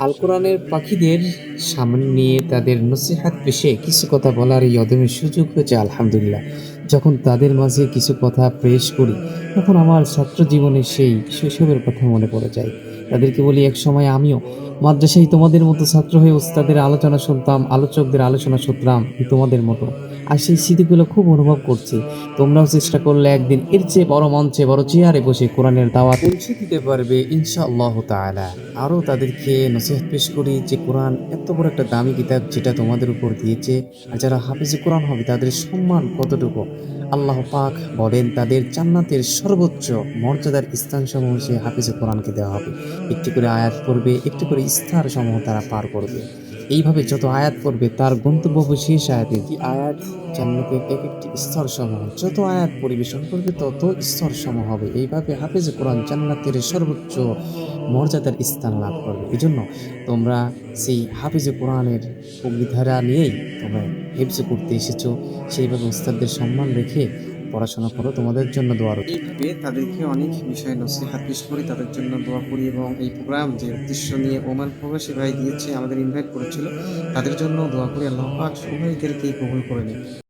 আল কোরআনের পাখিদের সামনে নিয়ে তাদের নসিহাত পেশে কিছু কথা বলার এই অদম্য সুযোগ হয়েছে আলহামদুলিল্লাহ। যখন তাদের মাঝে কিছু কথা পেশ করি, তখন আমার ছাত্র জীবনের সেই শৈশবের কথা মনে পড়ে যায়। তাদেরকে বলি, একসময় আমিও মাদ্রাসায় তোমাদের মতো ছাত্র হয়ে ওস্তাদের আলোচনা শুনতাম, আলোচকদের আলোচনা শুনতাম তোমাদের মতো। আর সেই স্মৃতিগুলো খুব অনুভব করছি। তোমরাও চেষ্টা করলে একদিন এর চেয়ে বড় মঞ্চে, বড় চেয়ারে বসে কোরআনের দাওয়াত পৌঁছে দিতে পারবে ইনশাআল্লাহ তাআলা। আরও তাদেরকে নসিহত পেশ করি যে কোরআন এত বড় একটা দামি কিতাব যেটা তোমাদের উপর দিয়েছে, আর যারা হাফেজে কোরআন হবে তাদের সম্মান কতটুকু। আল্লাহ পাক বলেন তাদের জান্নাতের সর্বোচ্চ মর্যাদার স্থানসমূহ সে হাফেজে কোরআনকে দেওয়া হবে। একটি করে আয়াত পড়বে, একটি করে স্তরসমূহ তারা পার করবে। এইভাবে যত আয়াত পড়বে তার গন্তব্য হবে শেষ আয়াতে। কি আয়াত? জান্নাতের এক একটি স্তরসমূহ। যত আয়াত পরিবেশন করবে তত স্তরসমূহ হবে। এইভাবে হাফেজে কোরআন জান্নাতের সর্বোচ্চ মর্যাদার স্থান লাভ করবে। এজন্য তোমরা সেই হাফেজে কোরআনের অগ্নিধারা নিয়েই তোমরা হেফজ করতে এসেছো। সেইভাবে উস্তাদদের সম্মান রেখে পড়াশোনা করো। তোমাদের জন্য দোয়া রইল। এইভাবে তাদেরকে অনেক বিষয়ে নসিহত পেশ করি, তাদের জন্য দোয়া করি এবং এই প্রোগ্রাম যে উদ্দেশ্য নিয়ে ওমান প্রবাসী ভাই দিয়েছে, আমাদের ইনভাইট করেছিল, তাদের জন্য দোয়া করি আল্লাহ পাক উভয়দেরকেই কবুল করে নিন।